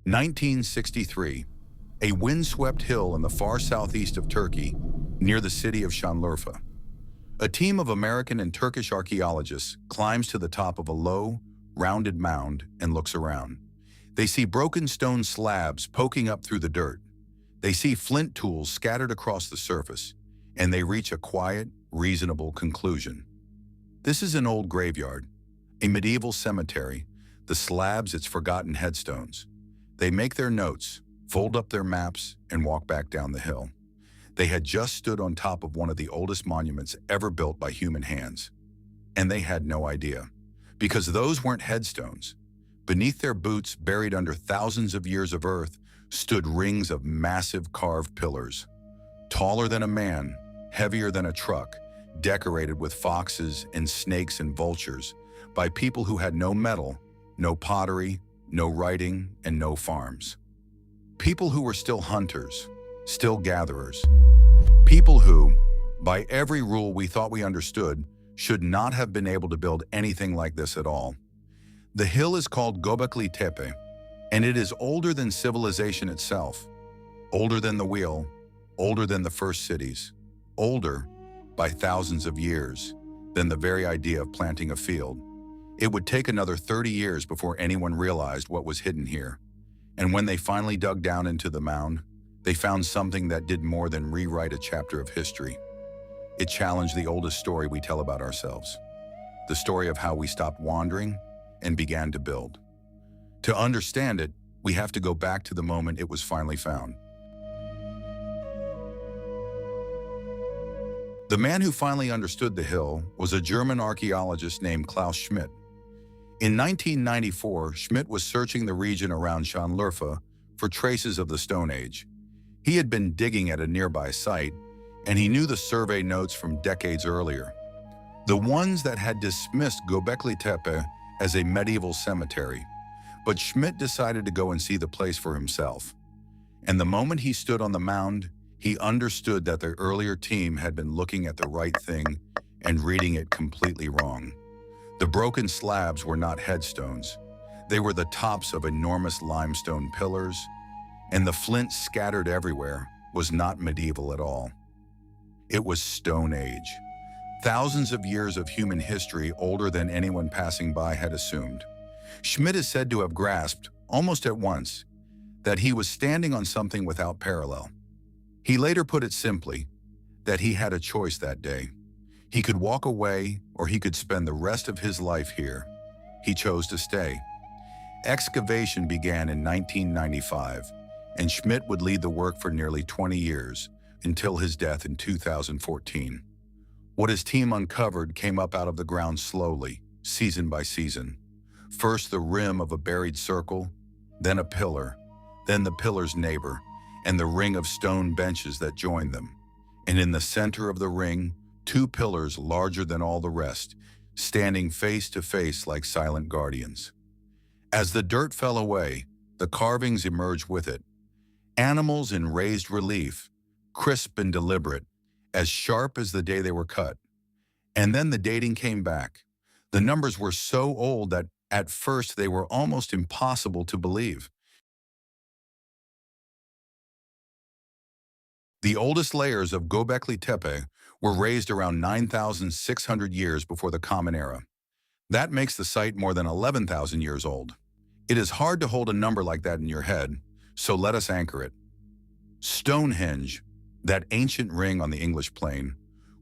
1963, a windswept hill in the far southeast of Turkey, near the city of Şanlıurfa. A team of American and Turkish archaeologists climbs to the top of a low, rounded mound and looks around. They see broken stone slabs poking up through the dirt. They see flint tools scattered across the surface, and they reach a quiet, reasonable conclusion. This is an old graveyard, a medieval cemetery, the slabs its forgotten headstones. They make their notes, fold up their maps, and walk back down the hill. They had just stood on top of one of the oldest monuments ever built by human hands. And they had no idea, because those weren't headstones. Beneath their boots, buried under thousands of years of earth, stood rings of massive carved pillars. Taller than a man, heavier than a truck, decorated with foxes and snakes and vultures, by people who had no metal, no pottery, no writing, and no farms. People who were still hunters, still gatherers. People who, by every rule we thought we understood, should not have been able to build anything like this at all. The hill is called Göbekli Tepe, and it is older than civilization itself, older than the wheel, older than the first cities, older, by thousands of years, than the very idea of planting a field. It would take another 30 years before anyone realized what was hidden here. And when they finally dug down into the mound, they found something that did more than rewrite a chapter of history. It challenged the oldest story we tell about ourselves, the story of how we stopped wandering and began to build. To understand it, we have to go back to the moment it was finally found. The man who finally understood the hill was a German archaeologist named Klaus Schmidt. In 1994, Schmidt was searching the region around Şanlıurfa for traces of the Stone Age. He had been digging at a nearby site, and he knew the survey notes from decades earlier, the ones that had dismissed Göbekli Tepe as a medieval cemetery. But Schmidt decided to go and see the place for himself. And the moment he stood on the mound, he understood that the earlier team had been looking at the right thing and reading it completely wrong. The broken slabs were not headstones. They were the tops of enormous limestone pillars, and the flint scattered everywhere was not medieval at all. It was Stone Age. Thousands of years of human history older than anyone passing by had assumed. Schmidt is said to have grasped, almost at once, that he was standing on something without parallel. He later put it simply, that he had a choice that day. He could walk away, or he could spend the rest of his life here. He chose to stay. Excavation began in 1995, and Schmidt would lead the work for nearly 20 years, until his death in 2014. What his team uncovered came up out of the ground slowly, season by season. First the rim of a buried circle, then a pillar, then the pillar's neighbor, and the ring of stone benches that joined them. And in the center of the ring, two pillars larger than all the rest, standing face to face like silent guardians. As the dirt fell away, the carvings emerged with it. Animals in raised relief, crisp and deliberate, as sharp as the day they were cut. And then the dating came back. The numbers were so old that at first they were almost impossible to believe. The oldest layers of Göbekli Tepe were raised around 9,600 years before the Common Era. That makes the site more than 11,000 years old. It is hard to hold a number like that in your head, so let us anchor it. Stonehenge, that ancient ring on the English plain,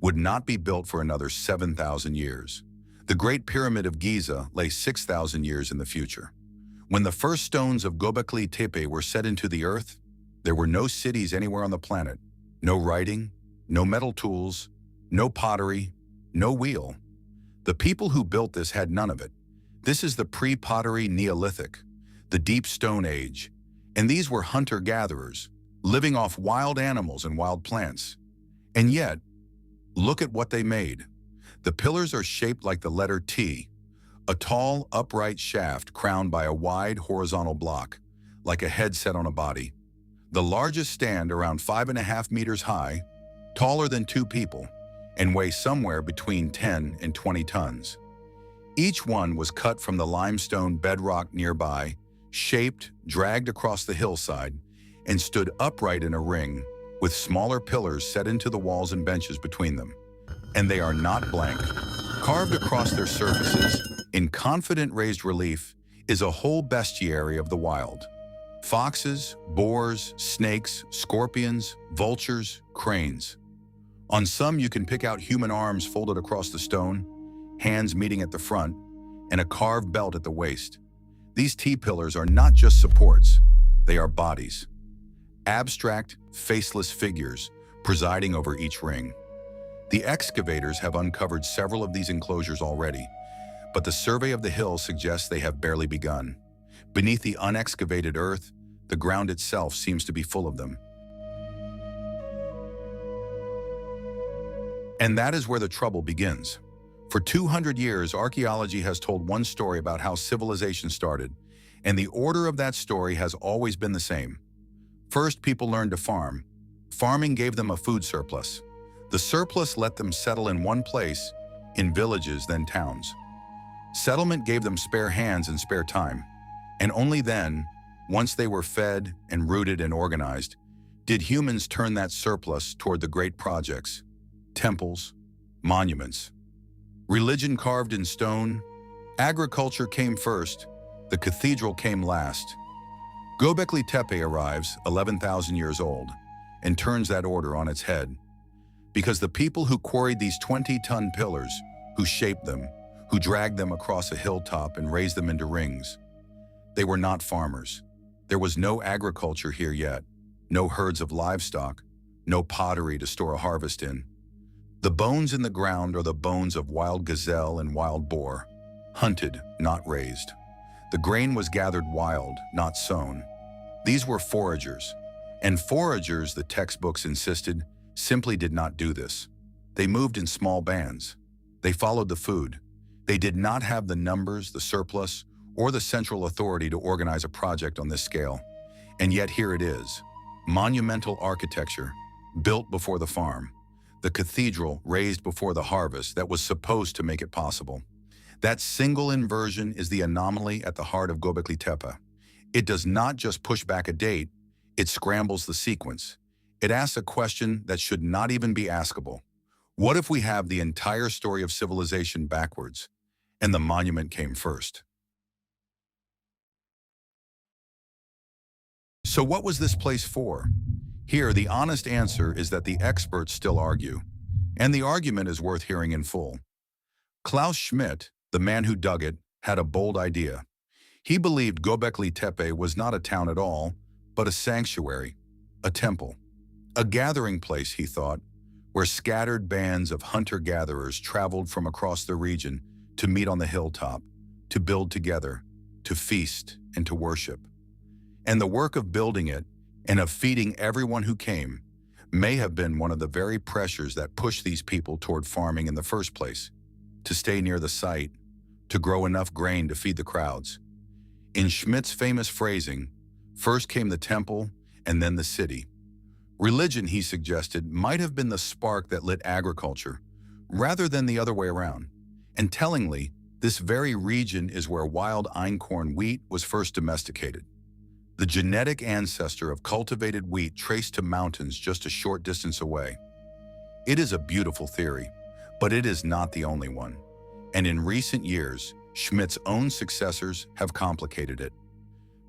would not be built for another 7,000 years. The Great Pyramid of Giza lay 6,000 years in the future. When the first stones of Göbekli Tepe were set into the earth, there were no cities anywhere on the planet, no writing, no metal tools, no pottery, no wheel. The people who built this had none of it. This is the pre-pottery Neolithic, the deep Stone Age, and these were hunter-gatherers, living off wild animals and wild plants. And yet, look at what they made. The pillars are shaped like the letter T, a tall, upright shaft crowned by a wide, horizontal block, like a head set on a body. The largest stand around 5.5 meters high, taller than two people, and weigh somewhere between 10 and 20 tons. Each one was cut from the limestone bedrock nearby, shaped, dragged across the hillside, and stood upright in a ring with smaller pillars set into the walls and benches between them. And they are not blank. Carved across their surfaces, in confident raised relief, is a whole bestiary of the wild. Foxes, boars, snakes, scorpions, vultures, cranes. On some you can pick out human arms folded across the stone, hands meeting at the front, and a carved belt at the waist. These T-pillars are not just supports, they are bodies. Abstract, faceless figures presiding over each ring. The excavators have uncovered several of these enclosures already, but the survey of the hill suggests they have barely begun. Beneath the unexcavated earth, the ground itself seems to be full of them. And that is where the trouble begins. For 200 years, archaeology has told one story about how civilization started, and the order of that story has always been the same. First, people learned to farm. Farming gave them a food surplus. The surplus let them settle in one place, in villages, then towns. Settlement gave them spare hands and spare time. And only then, once they were fed and rooted and organized, did humans turn that surplus toward the great projects, temples, monuments. Religion carved in stone, agriculture came first, the cathedral came last. Göbekli Tepe arrives 11,000 years old and turns that order on its head. Because the people who quarried these 20-ton pillars, who shaped them, who dragged them across a hilltop and raised them into rings, they were not farmers. There was no agriculture here yet, no herds of livestock, no pottery to store a harvest in. The bones in the ground are the bones of wild gazelle and wild boar, hunted, not raised. The grain was gathered wild, not sown. These were foragers, and foragers, the textbooks insisted, simply did not do this. They moved in small bands. They followed the food. They did not have the numbers, the surplus, or the central authority to organize a project on this scale. And yet here it is, monumental architecture, built before the farm. The cathedral raised before the harvest that was supposed to make it possible. That single inversion is the anomaly at the heart of Göbekli Tepe. It does not just push back a date, it scrambles the sequence. It asks a question that should not even be askable. What if we have the entire story of civilization backwards, and the monument came first? So what was this place for? Here, the honest answer is that the experts still argue, and the argument is worth hearing in full. Klaus Schmidt, the man who dug it, had a bold idea. He believed Göbekli Tepe was not a town at all, but a sanctuary, a temple. A gathering place, he thought, where scattered bands of hunter-gatherers traveled from across the region to meet on the hilltop, to build together, to feast, and to worship. And the work of building it, and of feeding everyone who came, may have been one of the very pressures that pushed these people toward farming in the first place, to stay near the site, to grow enough grain to feed the crowds. In Schmidt's famous phrasing, first came the temple and then the city. Religion, he suggested, might have been the spark that lit agriculture, rather than the other way around. And tellingly, this very region is where wild einkorn wheat was first domesticated. The genetic ancestor of cultivated wheat traced to mountains just a short distance away. It is a beautiful theory, but it is not the only one. And in recent years, Schmidt's own successors have complicated it.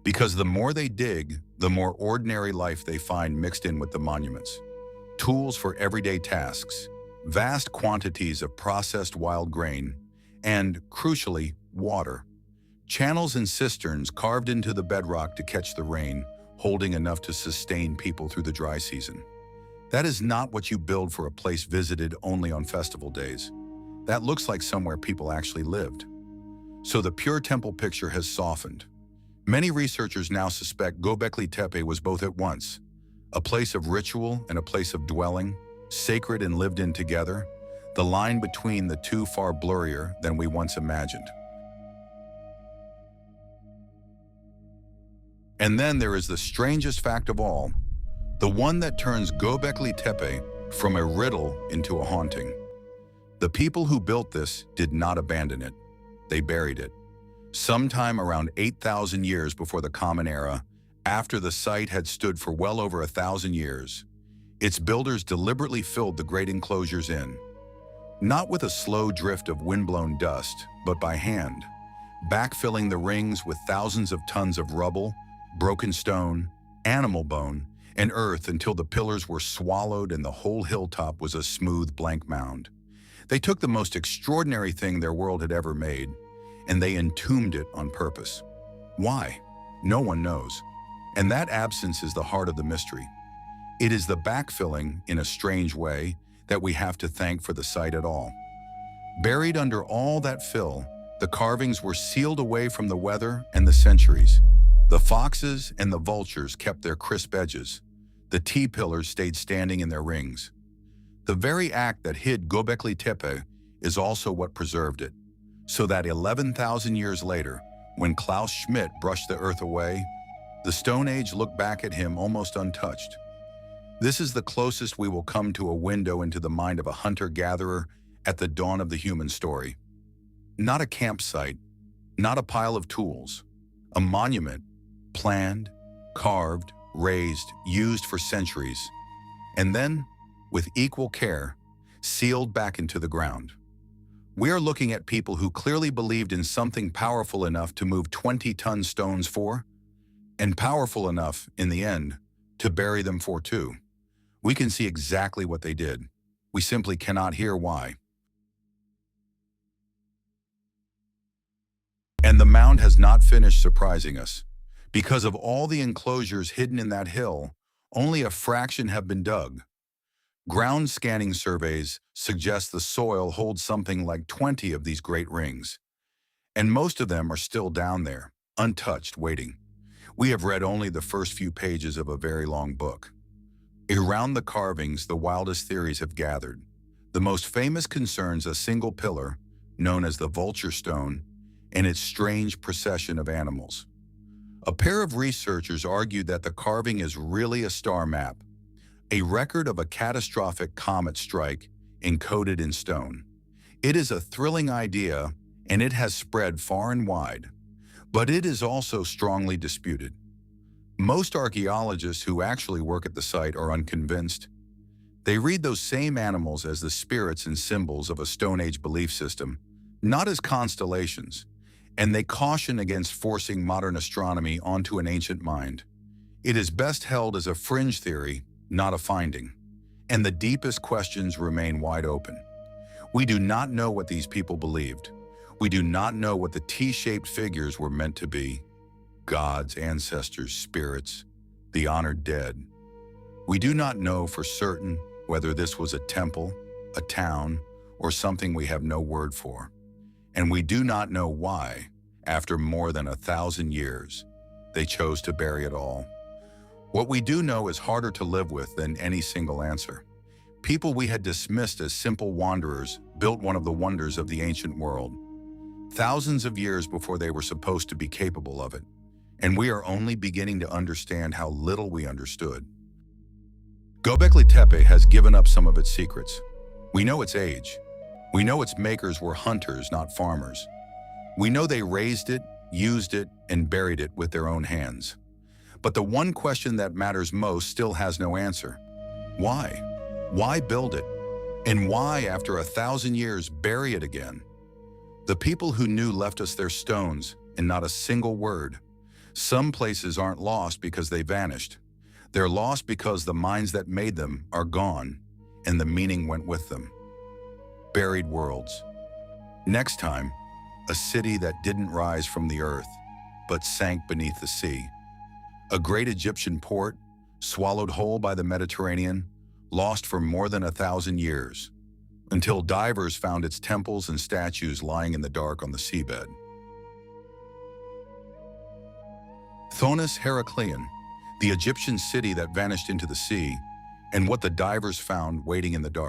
Because the more they dig, the more ordinary life they find mixed in with the monuments. Tools for everyday tasks, vast quantities of processed wild grain, and, crucially, water. Channels and cisterns carved into the bedrock to catch the rain, holding enough to sustain people through the dry season. That is not what you build for a place visited only on festival days. That looks like somewhere people actually lived. So the pure temple picture has softened. Many researchers now suspect Göbekli Tepe was both at once, a place of ritual and a place of dwelling, sacred and lived in together, the line between the two far blurrier than we once imagined. And then there is the strangest fact of all, the one that turns Göbekli Tepe from a riddle into a haunting. The people who built this did not abandon it. They buried it. Sometime around 8,000 years before the Common Era, after the site had stood for well over 1,000 years, its builders deliberately filled the great enclosures in, not with a slow drift of windblown dust, but by hand, backfilling the rings with thousands of tons of rubble, broken stone, animal bone, and earth until the pillars were swallowed and the whole hilltop was a smooth blank mound. They took the most extraordinary thing their world had ever made, and they entombed it on purpose. Why? No one knows. And that absence is the heart of the mystery. It is the backfilling, in a strange way, that we have to thank for the site at all. Buried under all that fill, the carvings were sealed away from the weather and the centuries. The foxes and the vultures kept their crisp edges. The T-pillars stayed standing in their rings. The very act that hid Göbekli Tepe is also what preserved it, so that 11,000 years later, when Klaus Schmidt brushed the earth away, the Stone Age looked back at him almost untouched. This is the closest we will come to a window into the mind of a hunter-gatherer at the dawn of the human story. Not a campsite, not a pile of tools, a monument, planned, carved, raised, used for centuries, and then, with equal care, sealed back into the ground. We are looking at people who clearly believed in something powerful enough to move 20-ton stones for, and powerful enough, in the end, to bury them for too. We can see exactly what they did. We simply cannot hear why. And the mound has not finished surprising us. Because of all the enclosures hidden in that hill, only a fraction have been dug. Ground scanning surveys suggest the soil holds something like 20 of these great rings. And most of them are still down there, untouched, waiting. We have read only the first few pages of a very long book. Around the carvings, the wildest theories have gathered. The most famous concerns a single pillar, known as the vulture stone, and its strange procession of animals. A pair of researchers argued that the carving is really a star map, a record of a catastrophic comet strike encoded in stone. It is a thrilling idea, and it has spread far and wide, but it is also strongly disputed. Most archaeologists who actually work at the site are unconvinced. They read those same animals as the spirits and symbols of a Stone Age belief system, not as constellations, and they caution against forcing modern astronomy onto an ancient mind. It is best held as a fringe theory, not a finding, and the deepest questions remain wide open. We do not know what these people believed. We do not know what the T-shaped figures were meant to be. Gods, ancestors, spirits, the honored dead. We do not know for certain whether this was a temple, a town, or something we have no word for. And we do not know why, after more than 1,000 years, they chose to bury it all. What we do know is harder to live with than any single answer. People we had dismissed as simple wanderers built one of the wonders of the ancient world, thousands of years before they were supposed to be capable of it. And we are only beginning to understand how little we understood. Göbekli Tepe has given up some of its secrets. We know its age. We know its makers were hunters, not farmers. We know they raised it, used it, and buried it with their own hands. But the one question that matters most still has no answer. Why? Why build it? And why, after 1,000 years, bury it again? The people who knew left us their stones, and not a single word. Some places aren't lost because they vanished. They're lost because the minds that made them are gone, and the meaning went with them. Buried worlds. Next time, a city that didn't rise from the earth, but sank beneath the sea. A great Egyptian port, swallowed whole by the Mediterranean, lost for more than 1,000 years, until divers found its temples and statues lying in the dark on the seabed. Thonis Heracleion, the Egyptian city that vanished into the sea, and what the divers found waiting in the dark.